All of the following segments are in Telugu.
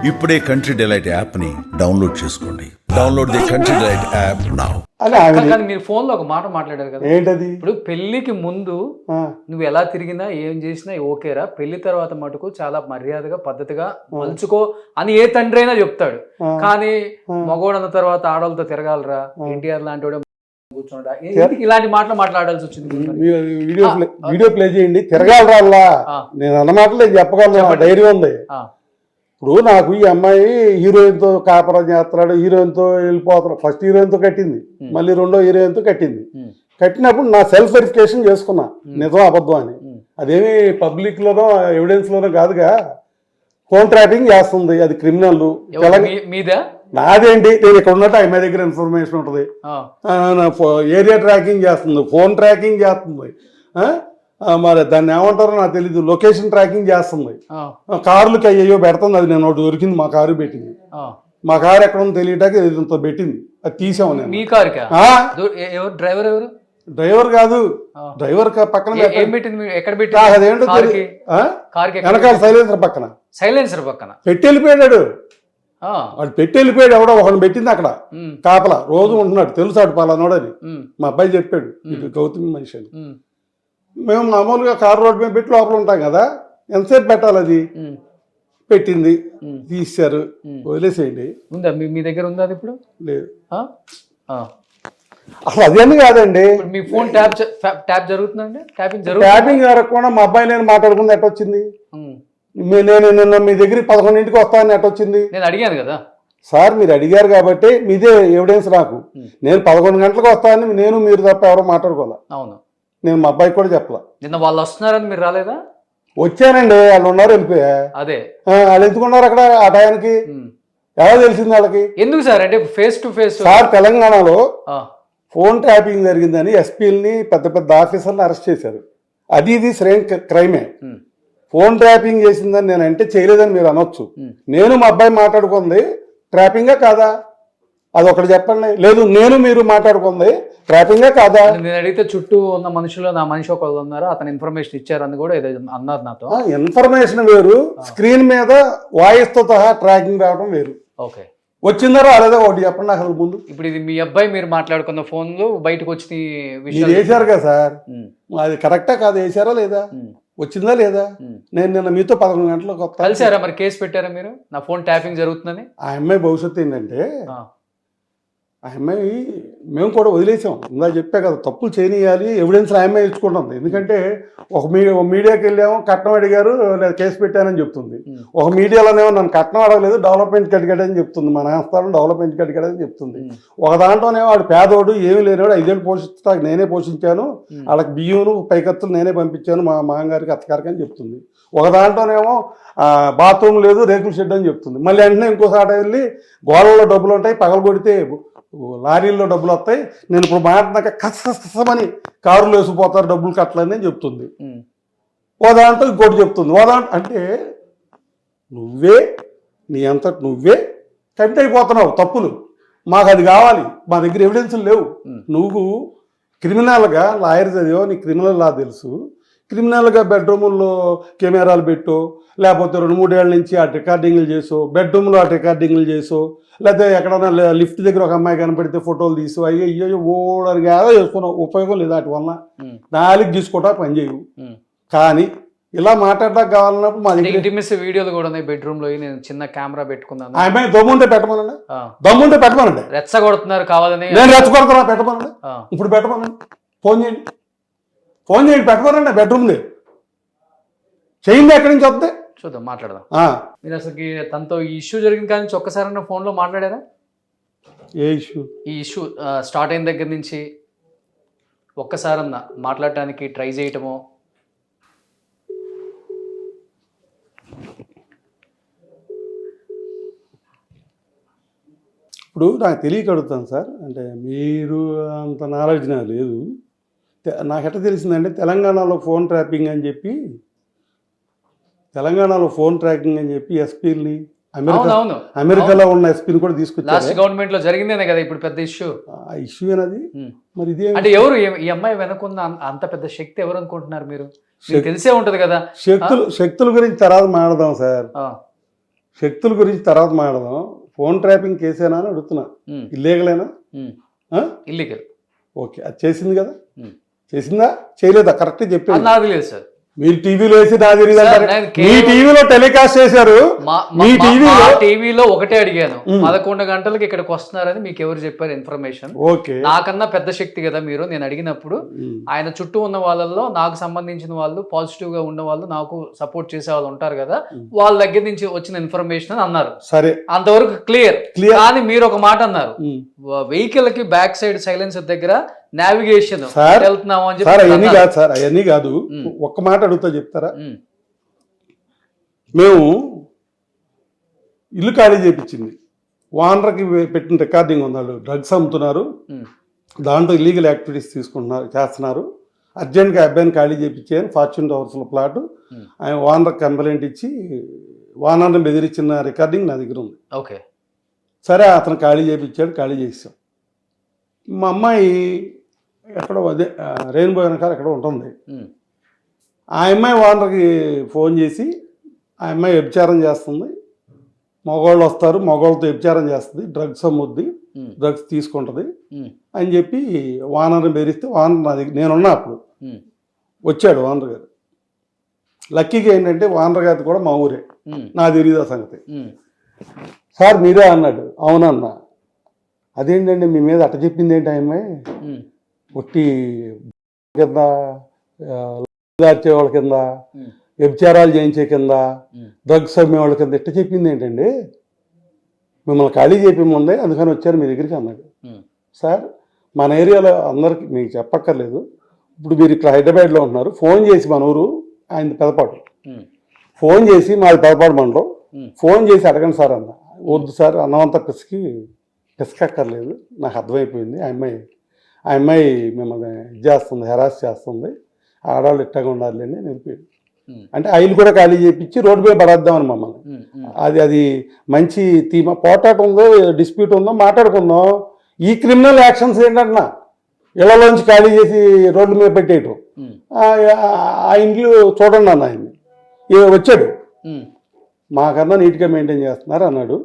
ఇప్పుడే కంట్రీ డిలైట్ యాప్ ని డౌన్లోడ్ చేసుకోండి. Download the country delight app now. కానీ మీరు ఫోన్ లో ఒక మాట మాట్లాడారు కదా, ఏంటది? ఇప్పుడు పెళ్లికి ముందు నువ్వు ఎలా తిరిగినా ఏం చేసినా ఓకేరా, పెళ్లి తర్వాత మటుకు చాలా మర్యాదగా పద్ధతిగా మలుచుకో అని ఏ తండ్రి అయినా చెప్తాడు. కానీ మగోడు అన్న తర్వాత ఆడవాళ్ళతో తిరగాలరా, ఎన్టీఆర్ లాంటి వాడు కూర్చోడా, ఇలాంటి మాటలు మాట్లాడాల్సి వచ్చింది. వీడియో ప్లే చేయండి. తిరగాలరా, నేను అన్న మాటలు చెప్పగలను, ధైర్యం ఉంది. ఇప్పుడు నాకు ఈ అమ్మాయి హీరోయిన్తో కాపురం చేస్తున్నాడు, హీరోయిన్తో వెళ్ళిపోతున్నాడు. ఫస్ట్ హీరోయిన్తో కట్టింది, మళ్ళీ రెండో హీరోయిన్తో కట్టింది. కట్టినప్పుడు నా సెల్ఫ్ వెరిఫికేషన్ చేసుకున్నా నిజం అబద్ధం అని. అదేమి పబ్లిక్ లోనో ఎవిడెన్స్ లోనో కాదుగా, ఫోన్ ట్రాపింగ్ చేస్తుంది, అది క్రిమినల్. నాదేంటి, నేను ఇక్కడ ఉన్నట్టు ఆమె దగ్గర ఇన్ఫర్మేషన్ ఉంటుంది. ఏరియా ట్రాకింగ్ చేస్తుంది, ఫోన్ ట్రాకింగ్ చేస్తుంది, మరి దాన్ని ఏమంటారో నాకు తెలీదు, లొకేషన్ ట్రాకింగ్ చేస్తుంది. కార్లకి అయ్యో పెడుతుంది. అది నేను ఒకటి దొరికింది, మా కారు పెట్టింది. మా కారు ఎక్కడ ఉందో తెలియటానికి ఇంత పెట్టింది, అది తీసాము. నేను డ్రైవర్ ఎవరు? డ్రైవర్ కాదు, డ్రైవర్ పక్కన అదేంటో వెనకాల సైలెన్సర్ పక్కన పెట్టి వెళ్ళిపోయాడు. వాడు పెట్టి వెళ్ళిపోయాడు, ఎవడో ఒకటి పెట్టింది అక్కడ కాపలా, రోజు ఉంటున్నాడు, తెలుసాడు పలానోడని. మా అబ్బాయి చెప్పాడు, ఇటు గౌతమి మనిషి అని. మేము మామూలుగా కారు రోడ్డు మీద పెట్టి లోపల ఉంటాం కదా, ఎంతసేపు పెట్టాలి, అది పెట్టింది, తీశారు, వదిలేసేయండి. ఉందా మీ దగ్గర? ఉందా అది ఇప్పుడు? లేదు. అసలు అదేమి కాదండి. మీ ఫోన్ ట్యాప్ జరుగుతుందండి, ట్యాపింగ్ జరగకుండా మా అబ్బాయి నేను మాట్లాడుకుంది ఎట్టొచ్చింది? నేను నిన్న మీ దగ్గరికి 11ంటికి వస్తానని ఎట్టొచ్చింది? నేను అడిగాను కదా సార్, మీరు అడిగారు కాబట్టి మీదే ఎవిడెన్స్ నాకు. నేను 11 గంటలకు వస్తానని నేను మీరు తప్ప ఎవరో మాట్లాడుకోవాలి. అవును, నేను మా అబ్బాయికి కూడా చెప్పలా. నిన్న వాళ్ళు వస్తున్నారని మీరు రాలేదా? వచ్చానండి, వాళ్ళు ఉన్నారు, వెళ్ళిపోయా. అదే వాళ్ళు ఎందుకున్నారు అక్కడ ఆ టయానికి? ఎలా తెలిసింది వాళ్ళకి? ఎందుకు సార్ అంటే ఫేస్ టు ఫేస్? సార్, తెలంగాణలో ఫోన్ ట్యాపింగ్ జరిగిందని ఎస్పీలని పెద్ద పెద్ద ఆఫీసర్లు అరెస్ట్ చేశారు. అది ఇది సేమ్ క్రైమే. ఫోన్ ట్యాపింగ్ చేసిందని నేను అంటే చేయలేదని మీరు అనొచ్చు. నేను మా అబ్బాయి మాట్లాడుకుంది ట్రాపింగా కాదా? అది ఒకటి చెప్పండి. లేదు, నేను మీరు మాట్లాడుకుంది ట్రాపింగే కాదా? నేను అడిగితే చుట్టూ ఉన్న మనుషులు, నా మనిషి ఒకళ్ళు ఉన్నారు, అతను ఇన్ఫర్మేషన్ ఇచ్చారని కూడా ఏదో అన్నారు నాతో. ఇన్ఫర్మేషన్ వేరు, స్క్రీన్ మీద వాయిస్ తో సహా ట్రాకింగ్ రావడం వేరు. ఓకే, వచ్చిందా రాలేదా ఒకటి చెప్పండి నాకు అసలు ముందు. ఇప్పుడు ఇది మీ అబ్బాయి మీరు మాట్లాడుకున్న ఫోన్లు బయటకు వచ్చి మీరు వేశారు కదా సార్, అది కరెక్టా కాదు? వేశారా లేదా? వచ్చిందా లేదా? నేను నిన్న మీతో 11 గంటలకు కలిసారా? మరి కేసు పెట్టారా మీరు నా ఫోన్ ట్యాపింగ్ జరుగుతుందని? ఆ అమ్మాయి భవిష్యత్తు ఏంటంటే, ఆ అమ్మాయి మేము కూడా వదిలేసాం. ఇందా చెప్పా కదా, తప్పులు చేయనియాలి, ఎవిడెన్స్ ఆ అమ్మాయి ఇచ్చుకుంటుంది. ఎందుకంటే ఒక మీడియాకి వెళ్ళాము, కట్నం అడిగారు, లేదా కేసు పెట్టానని చెప్తుంది. ఒక మీడియాలోనేమో నన్ను కట్నం అడగలేదు, డెవలప్మెంట్కి అడిగాడని చెప్తుంది, మా నాన్నస్థానం డెవలప్మెంట్కి అడిగాడని చెప్తుంది. ఒక దాంట్లోనేమో వాడు పేదోడు, ఏమీ లేనివాడు, 5 ఏళ్ళు పోషిస్తాకు నేనే పోషించాను, వాళ్ళకి బియ్యం పైకత్తులు నేనే పంపించాను మా మామగారికి అత్తగారికి అని చెప్తుంది. ఒక దాంట్లోనేమో బాత్రూమ్ లేదు, రేకుల షెడ్ అని చెప్తుంది. మళ్ళీ వెంటనే ఇంకోసారి వెళ్ళి గోడల్లో డబ్బులు ఉంటాయి, పగలు కొడితే లారీల్లో డబ్బులు వస్తాయి, నేను ఇప్పుడు మాట్లాడినాక కసమని కారులో వేసిపోతారు, డబ్బులు కట్టలని చెప్తుంది. ఓ దాంట్లో ఇంకోటి చెప్తుంది. ఓ దాంట్లో అంటే నువ్వే నీ అంతటి నువ్వే కమిట్ అయిపోతున్నావు తప్పులు. మాకు అది కావాలి, మా దగ్గర ఎవిడెన్సులు లేవు. నువ్వు క్రిమినల్గా లాయర్ చదివో, నీ క్రిమినల్ లా తెలుసు, క్రిమినల్గా బెడ్రూముల్లో కెమెరాలు పెట్టో, లేకపోతే 2-3 ఏళ్ళ నుంచి ఆ రికార్డింగ్లు చేసో, బెడ్రూమ్లో ఆ రికార్డింగ్లు చేసో, లేకపోతే ఎక్కడన్నా లిఫ్ట్ దగ్గర ఒక అమ్మాయి కనపడితే ఫోటోలు తీసు, అయ్యో ఓడరికి ఏదో చేసుకున్నావు, ఉపయోగం లేదు వాటి వల్ల. 4 తీసుకోవటా పని చేయవు. కానీ ఇలా మాట్లాడడానికి కావాలన్నప్పుడు మా దగ్గర వీడియోలు కూడా ఉన్నాయి, బెడ్రూమ్ లో నేను చిన్న కెమెరా పెట్టుకున్నాను. ఆ అమ్మాయి దమ్ముంటే పెట్టమనండి, దమ్ముంటే పెట్టమనండి. రెచ్చగొడుతున్నారు కావాలని, నేను రెచ్చగొడుతున్నా, పెట్టమనండి. ఇప్పుడు పెట్టమనండి, ఫోన్ చేయండి, ఫోన్ చేయండి, పెట్టమనండి. బెడ్రూమ్ లేదు, చేయండి, ఎక్కడి నుంచి వద్దే చూద్దాం, మాట్లాడదాం. మీరు అసలు తనతో ఈ ఇష్యూ జరిగింది కానీ ఒక్కసారి ఫోన్లో మాట్లాడారా? ఏ ఇష్యూ? ఈ ఇష్యూ స్టార్ట్ అయిన దగ్గర నుంచి ఒక్కసారన్నా మాట్లాడటానికి ట్రై చేయటమో? ఇప్పుడు నాకు తెలియక అడుగుతాను సార్, అంటే మీరు అంత నాలెడ్జ్ నాకు లేదు. నాకు ఎట్లా తెలిసిందంటే, తెలంగాణలో ఫోన్ ట్రాపింగ్ అని చెప్పి ఎస్పీని అమెరికాలో ఉన్న ఎస్పీని కూడా తీసుకొచ్చారు. గవర్నమెంట్ లో జరిగిందేనే కదా ఇప్పుడు పెద్ద ఇష్యూ. ఆ ఇష్యూ అనేది మరి ఇదే అంటే ఎవరు ఈ అమ్మాయి వెనుకున్న అంత పెద్ద శక్తి ఎవరు అనుకుంటున్నారు మీరు? తెలిసే ఉంటది కదా. శక్తుల గురించి తర్వాత మాట్లాడదాం సార్. శక్తుల గురించి తర్వాత మాట్లాడదాం. ఫోన్ ట్రాపింగ్ కేసేనా అని అడుగుతున్నా. ఇల్లీగలేనా? ఇల్లీగల్. ఓకే, అది చేసింది కదా, చేసిందా చేయలేదా? కరెక్ట్ చెప్పేది. నాది లేదు సార్. మీరు టీవీలో వేసి నా తెలియదు అంటారు. నేను మీ టీవీలో టెలికాస్ట్ చేశారు. మీ టీవీలో ఒకటే అడిగాను, 11 గంటలకు ఇక్కడికి వస్తున్నారని మీకు ఎవరు చెప్పారు ఇన్ఫర్మేషన్? ఓకే, నాకన్నా పెద్ద శక్తి కదా మీరు. నేను అడిగినప్పుడు ఆయన చుట్టూ ఉన్న వాళ్ళల్లో నాకు సంబంధించిన వాళ్ళు, పాజిటివ్ గా ఉన్న వాళ్ళు, నాకు సపోర్ట్ చేసే వాళ్ళు ఉంటారు కదా, వాళ్ళ దగ్గర నుంచి వచ్చిన ఇన్ఫర్మేషన్ అని అన్నారు. సరే, అంతవరకు క్లియర్. కానీ మీరు ఒక మాట అన్నారు, వెహికల్ కి బ్యాక్ సైడ్ సైలెన్సర్ దగ్గర నావిగేషన్ వెళ్తున్నాము అని చెప్పి. అవన్నీ కాదు సార్, అవన్నీ కాదు. ఒక్క మాట అడుగుతా చెప్తారా? మేము ఇల్లు ఖాళీ చేయించింది, ఓనర్కి పెట్టిన రికార్డింగ్ ఉంది. వాళ్ళు డ్రగ్స్ అమ్ముతున్నారు, దాంట్లో ఇల్లీగల్ యాక్టివిటీస్ చేస్తున్నారు. అర్జెంట్గా అబ్బాయిని ఖాళీ చేయించాను. ఫార్చ్యూన్ టవర్స్లో ప్లాట్. ఆయన ఓనర్కి కంప్లైంట్ ఇచ్చి ఓనర్ని బెదిరించిన రికార్డింగ్ నా దగ్గర ఉంది. ఓకే, సరే, అతను ఖాళీ చేయించాడు, ఖాళీ చేసాం. మా అమ్మాయి ఎక్కడో అదే రెయిన్బో వెనకాల ఎక్కడో ఉంటుంది. ఆ అమ్మాయి ఓనర్కి ఫోన్ చేసి, ఆ అమ్మాయి వ్యభిచారం చేస్తుంది, మగవాళ్ళు వస్తారు, మగవాళ్ళతో వ్యభిచారం చేస్తుంది, డ్రగ్స్ అమ్ముద్ది, డ్రగ్స్ తీసుకుంటుంది అని చెప్పి ఓనర్ని బెదిరిస్తే, ఓనర్ నా దగ్గర నేనున్నా అప్పుడు వచ్చాడు ఓనర్ గారు. లక్కీగా ఏంటంటే ఓనర్ గారి కూడా మా ఊరే, నా తెలియదు ఆ సంగతి. సార్ మీరే అన్నాడు. అవునన్నా. అదేంటండి మీ మీద అట్ట చెప్పింది ఏంటి ఆ అమ్మాయి? ఒట్టి కింద దార్చే వాళ్ళ కింద, వ్యభిచారాలు చేయించే కింద, డ్రగ్స్ అమ్మే వాళ్ళ కింద ఎట్ట చెప్పింది ఏంటండి? మిమ్మల్ని ఖాళీ చేయమంది, అందుకని వచ్చారు మీ దగ్గరికి అన్నాడు. సార్, మన ఏరియాలో అందరికి మీకు చెప్పక్కర్లేదు. ఇప్పుడు మీరు ఇక్కడ హైదరాబాద్లో ఉంటున్నారు, ఫోన్ చేసి మన ఊరు ఆయన పెదపాటు, ఫోన్ చేసి మాది పెదపాటు మండలం, ఫోన్ చేసి అడగండి సార్ అన్న. వద్దు సార్, అన్నమంతా పిసకక్కర్లేదు, నాకు అర్థమైపోయింది. ఆ అమ్మాయి మిమ్మల్ని ఇది చేస్తుంది, హెరాస్ చేస్తుంది, ఆడవాళ్ళు ఇట్టగా ఉండాలి అని నిలిపోయింది. అంటే ఆయిల్ కూడా ఖాళీ చేయించి రోడ్డు మీద పడేద్దామని మమ్మల్ని. అది మంచి థీమా. పోటాట ఉందో, డిస్ప్యూట్ ఉందో మాట్లాడుకుందాం. ఈ క్రిమినల్ యాక్షన్స్ ఏంటంటున్నా, ఇళ్లలోంచి ఖాళీ చేసి రోడ్ల మీద పెట్టేయటం. ఆ ఇంట్లో చూడండి అన్న, ఆయన్ని వచ్చాడు, మాకన్నా నీట్గా మెయింటైన్ చేస్తున్నారు అన్నాడు.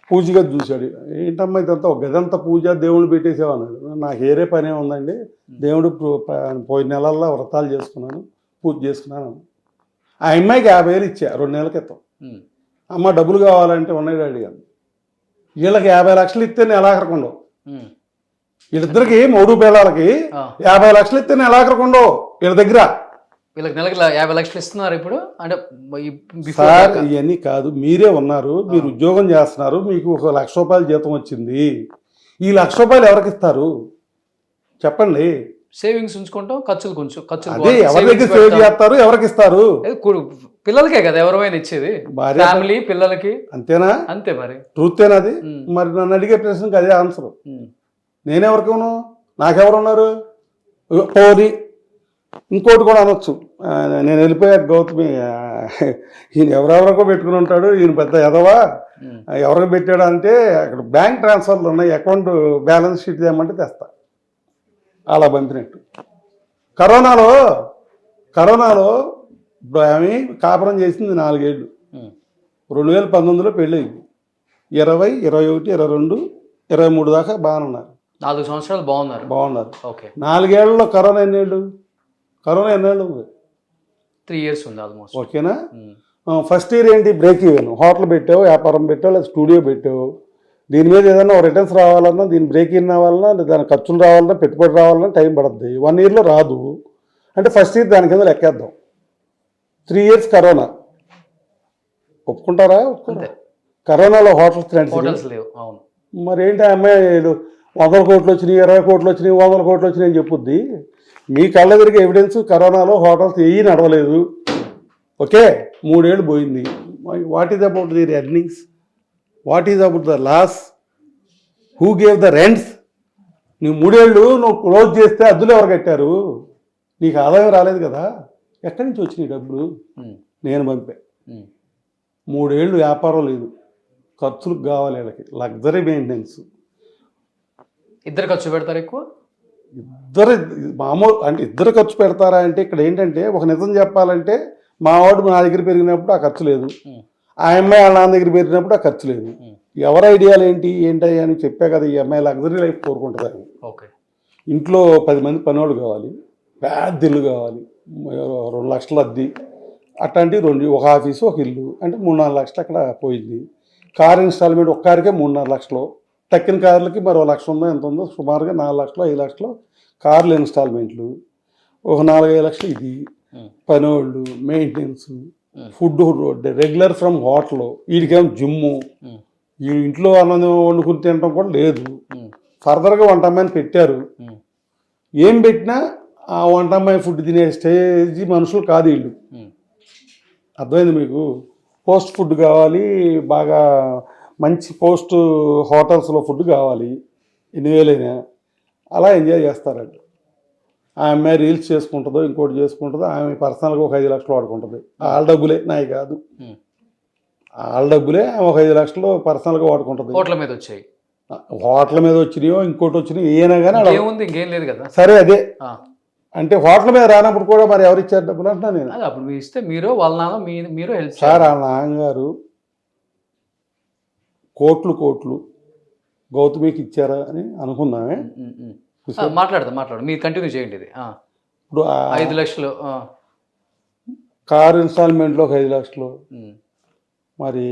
పూజ గది చూశాడు. ఏంటమ్మా ఇదంతా ఒక గదంతా పూజ, దేవుళ్ళు పెట్టేసావు అన్నాడు. నాకు ఏరే పనే ఉందండి, దేవుడు పోయిన నెలల్లో వ్రతాలు చేసుకున్నాను, పూజ చేసుకున్నాను. ఆ అమ్మాయికి 50,000 ఇచ్చా 2 నెలల క్రితం. అమ్మ డబ్బులు కావాలంటే ఉన్నాయి డాడీ అని. వీళ్ళకి 50 లక్షలు ఇస్తే నేను ఎలాగరకుండవు. వీళ్ళిద్దరికి 3 పిల్లలకి 50 లక్షలు ఇస్తే నేను ఎలాగరకుండవు వీళ్ళ దగ్గర. వీళ్ళకి నెలకి 50 లక్షలు ఇస్తున్నారు ఇప్పుడు. అంటే సార్, ఇవన్నీ కాదు, మీరే ఉన్నారు, మీరు ఉద్యోగం చేస్తున్నారు, మీకు 1 లక్ష రూపాయలు జీతం వచ్చింది. ఈ 1 లక్ష రూపాయలు ఎవరికి ఇస్తారు చెప్పండి? సేవింగ్స్ ఉంచుకుంటాం, ఖర్చులు అదే ఎవరి దగ్గర సేవ్ చేస్తారు, ఎవరికి ఇస్తారు? పిల్లలకే కదా ఎవరైనా ఇచ్చేది, ఫ్యామిలీ పిల్లలకి. అంతేనా? అంతే. మరి ట్రూతేనా అది? మరి నన్ను అడిగే ప్రశ్నకి అదే ఆన్సర్. నేనెవరికను, నాకెవరున్నారు? పోనీ ఇంకోటి కూడా అనొచ్చు, నేను వెళ్ళిపోయాక గౌతమి ఈయన ఎవరెవరికో పెట్టుకుని ఉంటాడు, ఈయన పెద్ద ఎదవా, ఎవరికి పెట్టాడు అంటే అక్కడ బ్యాంక్ ట్రాన్స్ఫర్లు ఉన్నాయి, అకౌంట్ బ్యాలెన్స్ షీట్ తెమ్మంటే తెస్తా, అలా పంపినట్టు. కరోనాలో ఆమె కాపురం చేసింది 4 ఏళ్ళు. 2019లో పెళ్ళి అయింది. 20, 21, 22, 23 దాకా బాగానే ఉన్నారు. 4 సంవత్సరాలు బాగున్నారు. ఓకే. 4 ఏళ్లలో కరోనా ఎన్నేళ్ళు ఉంది? 3 ఇయర్స్ ఉంది ఆల్మోస్ట్. ఓకేనా? ఫస్ట్ ఇయర్ ఏంటి? Break even. హోటల్ పెట్టావు, వ్యాపారం పెట్టావు, లేదా స్టూడియో పెట్టావు. దీని మీద ఏదైనా రిటర్న్స్ రావాలన్నా, దీని బ్రేక్ ఇన్ రావాలన్నా, దాని ఖర్చులు రావాలన్నా, పెట్టుబడి రావాలన్నా టైం పడుతుంది. 1 ఇయర్లో రాదు అంటే ఫస్ట్ ఇయర్ దాని కింద లెక్కేద్దాం. 3 ఇయర్స్ కరోనా. ఒప్పుకుంటారా? కరోనాలో హోటల్స్ లేవు. అవును. మరి ఏంటి, అమ్మాయిలు 100 కోట్లు వచ్చినాయి, 20 కోట్లు వచ్చినాయి, 100 కోట్లు వచ్చినాయి అని చెప్పుద్ది. మీ కళ్ళ తిరిగి ఎవిడెన్స్ కరోనాలో హోటల్స్ ఏవి నడవలేదు. ఓకే, 3 ఏళ్ళు పోయింది. What is about the earnings? What is about the loss? Who gave the rents? నువ్వు 3 ఏళ్ళు నువ్వు క్లోజ్ చేస్తే అద్దులు ఎవరు కట్టారు? నీకు ఆదాయం రాలేదు కదా, ఎక్కడి నుంచి వచ్చినాయి డబ్బులు? నేను పంపా. 3 ఏళ్ళు వ్యాపారం లేదు, ఖర్చులకు కావాలి వీళ్ళకి, లగ్జరీ మెయింటెనెన్స్. ఇద్దరు ఖర్చు పెడతారు ఎక్కువ? మామూలు అంటే ఇద్దరు ఖర్చు పెడతారా అంటే ఇక్కడ ఏంటంటే, ఒక నిజం చెప్పాలంటే, మా వాడు నా దగ్గర పెరిగినప్పుడు ఆ ఖర్చు లేదు, ఆ అమ్మాయి వాళ్ళ నాన్న దగ్గర పెట్టినప్పుడు ఆ ఖర్చు లేదు. ఎవరి ఐడియాలు ఏంటి అని చెప్పా కదా, ఈ అమ్మాయి లగ్జరీ లైఫ్ కోరుకుంటుంది. ఓకే. ఇంట్లో 10 మంది పనివాళ్ళు కావాలి, పెద్ద ఇల్లు కావాలి, 2 లక్షలు అద్దె, అట్లాంటి ఒక ఆఫీసు ఒక ఇల్లు అంటే 3-4 లక్షలు అక్కడ పోయింది. కార్ ఇన్స్టాల్మెంట్ ఒక్క కారుకే 3-4 లక్షలు, తక్కిన కార్లకి మరో 1 లక్ష ఉందో ఎంత ఉందో, సుమారుగా 4 లక్షలు 5 లక్షలు కార్లు ఇన్స్టాల్మెంట్లు, ఒక 4-5 లక్షలు ఇది పనివాళ్ళు, maintenance, food regular from hotel, వీడికేమో జిమ్ము, ఈ ఇంట్లో అన్నం వండుకుని తినడం కూడా లేదు. ఫర్దర్గా వంట అమ్మాయిని పెట్టారు. ఏం పెట్టినా ఆ వంట అమ్మాయి ఫుడ్ తినే స్టేజ్ మనుషులు కాదు వీళ్ళు. అర్థమైంది మీకు? పోస్ట్ ఫుడ్ కావాలి, బాగా మంచి పోస్ట్ హోటల్స్లో ఫుడ్ కావాలి, 8,000 అలా ఎంజాయ్ చేస్తారండి. ఆ అమ్మాయి రీల్స్ చేసుకుంటుందో ఇంకోటి చేసుకుంటుందో, ఆమె పర్సనల్గా ఒక 5 లక్షలు వాడుకుంటుంది. వాళ్ళ డబ్బులే, నాయి కాదు, వాళ్ళ డబ్బులే. ఆమె ఒక 5 లక్షలు పర్సనల్గా వాడుకుంటుంది. హోటల్ మీద వచ్చాయి, హోటల్ మీద వచ్చినాయో ఇంకోటి వచ్చినాయో ఏనా కానీ ఏముంది, ఇంకేం లేదు కదా. సరే అదే అంటే హోటల్ మీద రానప్పుడు కూడా మరి ఎవరు ఇచ్చారు డబ్బులు అంటున్నా నేను. అప్పుడు మీరు ఇస్తే మీరు వాళ్ళ నాన్న మీరు హెల్ప్ సార్. వాళ్ళ నాన్నగారు కోట్లు గౌతమికి ఇచ్చారా అని అనుకున్నామే. మాట్లాడు మీరు కంటిన్యూ చేయండి. ఇది ఇప్పుడు 5 లక్షలు కారు ఇన్స్టాల్మెంట్లో ఒక 5 లక్షలు, మరి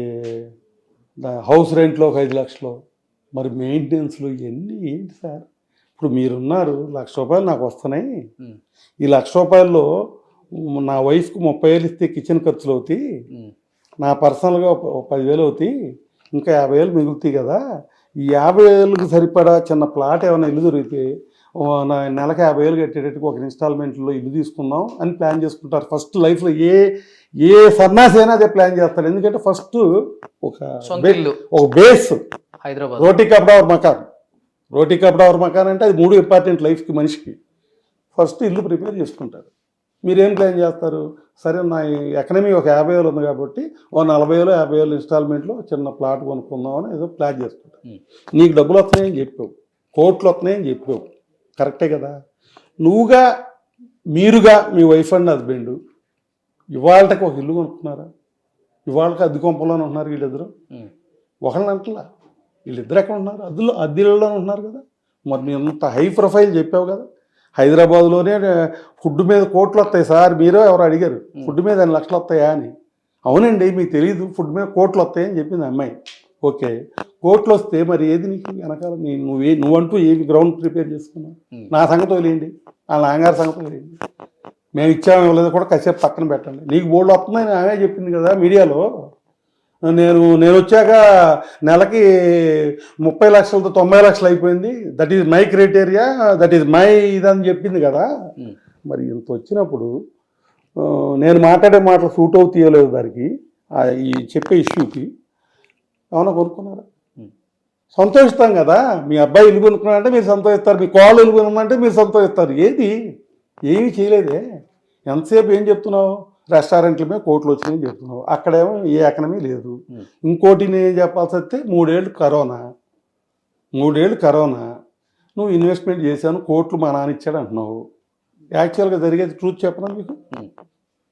హౌస్ రెంట్లో ఒక 5 లక్షలు, మరి మెయింటెనెన్స్లు ఇవన్నీ ఏంటి సార్? ఇప్పుడు మీరున్నారు, ₹1,00,000 నాకు వస్తున్నాయి. ఈ ₹1,00,000 నా వైఫ్కి 30,000 ఇస్తే కిచెన్ ఖర్చులు అవుతాయి, నా పర్సనల్గా 10,000 అవుతాయి, ఇంకా 50,000 మిగులుతాయి కదా. ఈ 50,000కి సరిపడా చిన్న ప్లాట్ ఏమైనా ఇల్లు దొరికితే నెలకు 50,000 కట్టేటట్టుగా ఒక ఇన్స్టాల్మెంట్లో ఇల్లు తీసుకుందాం అని ప్లాన్ చేసుకుంటారు. ఫస్ట్ లైఫ్లో ఏ సన్నాసి అయినా అదే ప్లాన్ చేస్తారు. ఎందుకంటే ఫస్ట్ ఒక బేస్, హైదరాబాద్ రోటీ కపడా और మకాన్ అంటే అది 3 ఇంపార్టెంట్ లైఫ్కి మనిషికి. ఫస్ట్ ఇల్లు ప్రిపేర్ చేసుకుంటారు. మీరేం ప్లాన్ చేస్తారు? సరే నా ఎకనమీ ఒక 50,000 ఉంది కాబట్టి ఓ 40,000 50,000 ఇన్స్టాల్మెంట్లో చిన్న ప్లాట్ కొనుక్కుందామని ఏదో ప్లాన్ చేసుకుంటారు. నీకు డబ్బులు వస్తున్నాయని చెప్పావు, కోట్లు వస్తున్నాయని చెప్పావు, కరెక్టే కదా. మీరుగా మీ వైఫ్ అండ్ హస్బెండ్ ఇవాళకి ఒక ఇల్లు కొనుక్కున్నారా? ఇవాళకి అద్దె కొంపలోనే ఉంటున్నారు వీళ్ళిద్దరు. ఒకళ్ళని అంటలా, వీళ్ళిద్దరు ఎక్కడ ఉంటున్నారు? అద్దెల్లోనే ఉంటున్నారు కదా. మరి మీ అంత హై ప్రొఫైల్ చెప్పావు కదా, హైదరాబాద్లోనే ఫుడ్ మీద కోట్లు వస్తాయి సార్. మీరో ఎవరు అడిగారు ఫుడ్ మీద 2 లక్షలు వస్తాయా అని. అవునండి మీకు తెలియదు, ఫుడ్ మీద కోట్లు వస్తాయని చెప్పింది అమ్మాయి. ఓకే, కోట్లు వస్తే మరి ఏది నీకు వెనకాల? నువ్వంటూ ఏమి గ్రౌండ్ ప్రిపేర్ చేసుకున్నావు? నా సంగతి వదిలేయండి, వాళ్ళ నాన్నగారి సంగతి వదిలేయండి, మేము ఇచ్చాము ఇవ్వలేదు కూడా కాసేపు పక్కన పెట్టండి. నీకు బోల్డ్ వస్తుందని ఆమె చెప్పింది కదా మీడియాలో. నేను వచ్చాక నెలకి 30 లక్షలతో 90 లక్షలు అయిపోయింది, that is my criteria, that is my ఇదని చెప్పింది కదా. మరి ఇంత వచ్చినప్పుడు నేను మాట్లాడే మాటలు సూట్ అవుతాయలేదు దానికి, ఈ చెప్పే ఇష్యూకి. ఏమన్నా కొనుక్కున్నారా? సంతోషిస్తాం కదా. మీ అబ్బాయి ఇల్లు కొనుక్కున్నారంటే మీరు సంతోషిస్తారు, మీ కోళ్ళు ఇల్లు కొనుక్కుంటే మీరు సంతోషిస్తారు. ఏమీ చేయలేదే. ఎంతసేపు ఏం చెప్తున్నావు? రెస్టారెంట్ల మీద కోట్లు వచ్చినాయని చెప్తున్నావు, అక్కడేమో ఏ ఎకనమీ లేదు. ఇంకోటి నేను చెప్పాల్సి వస్తే 3 ఏళ్ళు కరోనా, నువ్వు ఇన్వెస్ట్మెంట్ చేశాను, కోట్లు మా నాన్న ఇచ్చాడు అంటున్నావు. యాక్చువల్గా జరిగేది ట్రూత్ చెప్పనా మీకు?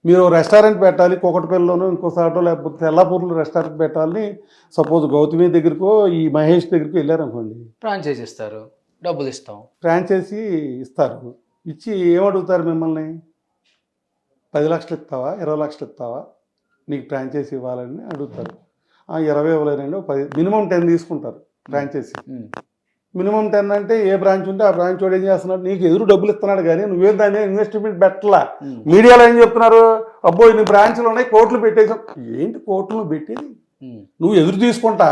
మీరు రెస్టారెంట్ పెట్టాలి కూకట్పల్లిలోనో ఇంకోసాటో లేకపోతే తెల్లాపూర్లో రెస్టారెంట్ పెట్టాలని సపోజ్ గౌతమి దగ్గరకో ఈ మహేష్ దగ్గరికి వెళ్ళారనుకోండి, ఫ్రాంచైజీ ఇస్తారు, డబ్బులు ఇస్తాం, ఫ్రాంచైజీ ఇస్తారు. ఇచ్చి ఏమడుగుతారు మిమ్మల్ని? 10 లక్షలు ఇస్తావా, 20 లక్షలు ఇస్తావా, నీకు ఫ్రాంచైజీ ఇవ్వాలని అడుగుతారు. 20 ఇవ్వలేనండి, 10, మినిమం 10 తీసుకుంటారు ఫ్రాంచైజీ. మినిమం 10 అంటే ఏ బ్రాంచ్ ఉంటే ఆ బ్రాంచ్ వాడు ఏం చేస్తున్నాడు, నీకు ఎదురు డబ్బులు ఇస్తున్నాడు కానీ నువ్వేం దాన్ని ఇన్వెస్ట్మెంట్ పెట్టలా. మీడియాలో ఏం చెప్తున్నారు? అబ్బో ఇన్ని బ్రాంచ్లు ఉన్నాయి, కోట్లు పెట్టేసాం. ఏంటి కోట్లు పెట్టేది? నువ్వు ఎదురు తీసుకుంటా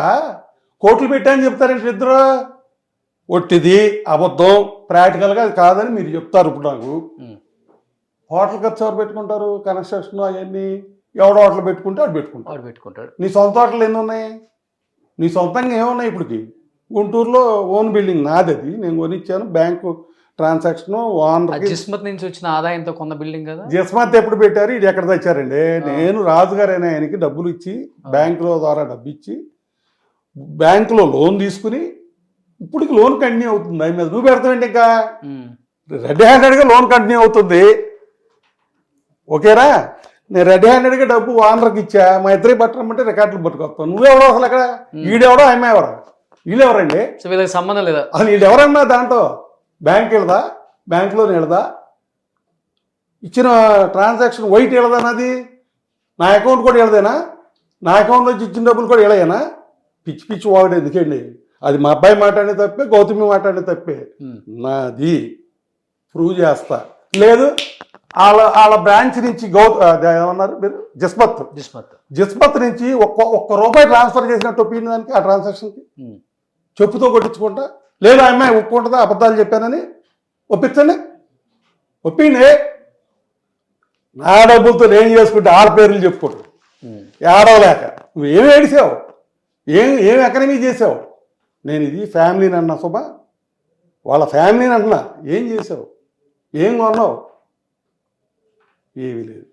కోట్లు పెట్టాయని చెప్తారేంటి ఇద్దరు? ఒట్టిది అబద్ధం, ప్రాక్టికల్గా అది కాదని మీరు చెప్తారు. ఇప్పుడు నాకు హోటల్ ఖర్చు ఎవరు పెట్టుకుంటారు? కన్స్ట్రక్షన్ అవన్నీ ఎవడో హోటల్ పెట్టుకుంటే వాడు పెట్టుకుంటాడు. నీ సొంత హోటల్ ఎన్ని ఉన్నాయి? నీ సొంతంగా ఏమున్నాయి? ఇప్పటికి గుంటూరులో ఓన్ బిల్డింగ్ నాది, అది నేను కొనిచ్చాను, బ్యాంకు ట్రాన్సాక్షన్ ఓనర్. జిస్మత్ నుంచి వచ్చిన ఆదాయంతో కొన్న బిల్డింగ్ కదా. జిస్మత్ ఎప్పుడు పెట్టారు? ఇది ఎక్కడ తెచ్చారండి? నేను రాజుగారైనా ఆయనకి డబ్బులు ఇచ్చి, బ్యాంకుల ద్వారా డబ్బు ఇచ్చి, బ్యాంకులో లోన్ తీసుకుని, ఇప్పటికి లోన్ కంటిన్యూ అవుతుంది. దాని మీద నువ్వు పెడతావేంటి? ఇంకా రెడ్ హ్యాండెడ్గా లోన్ కంటిన్యూ అవుతుంది. ఓకేరా? నేను రెడీ హ్యాండెడ్గా డబ్బు ఓనర్కి ఇచ్చా, మా ఇద్దరి పట్టమంటే రికార్డులు పట్టుకొస్తాను. నువ్వెవడో అసలు అక్కడ, ఈడెవడో ఆమె ఎవరు, వీళ్ళెవరండి సో వీళ్ళకి సంబంధం లేదా? అసలు వీళ్ళు ఎవరన్నా దాంట్లో బ్యాంక్ వెళ్దా, బ్యాంకులో వెళ్దా, ఇచ్చిన ట్రాన్సాక్షన్ వైట్ వెళ్దానది, నా అకౌంట్ కూడా వెళ్దేనా, నా అకౌంట్ నుంచి ఇచ్చిన డబ్బులు కూడా వెళ్ళేనా? పిచ్చి పిచ్చి వాడు ఎందుకండి? అది మా అబ్బాయి మాట్లాడే తప్పే, గౌతమి మాట్లాడే తప్పే. నాది ప్రూవ్ చేస్తా. లేదు వాళ్ళ బ్రాంచ్ నుంచి ఏమన్నారు మీరు, జిస్మత్ నుంచి ఒక్క రూపాయి ట్రాన్స్ఫర్ చేసినట్టు ఒప్పింది దానికి, ఆ ట్రాన్సాక్షన్కి చెప్పుతో కొట్టించుకుంటా. లేదు ఆ అమ్మాయి ఒప్పుకుంటుందా అబద్ధాలు చెప్పానని? ఒప్పించండి, ఒప్పిండి. నా డబ్బులతో నేను చేసుకుంటే వాళ్ళ పేర్లు చెప్పుకోడు, ఏడవలేక. నువ్వేమి ఏడిసావు, ఏం ఎకనమీ చేసావు? నేను ఇది ఫ్యామిలీని అన్నా శుభ, వాళ్ళ ఫ్యామిలీని అంటున్నా. ఏం చేసావు, ఏం కొన్నావు? ఏమీ లేదు.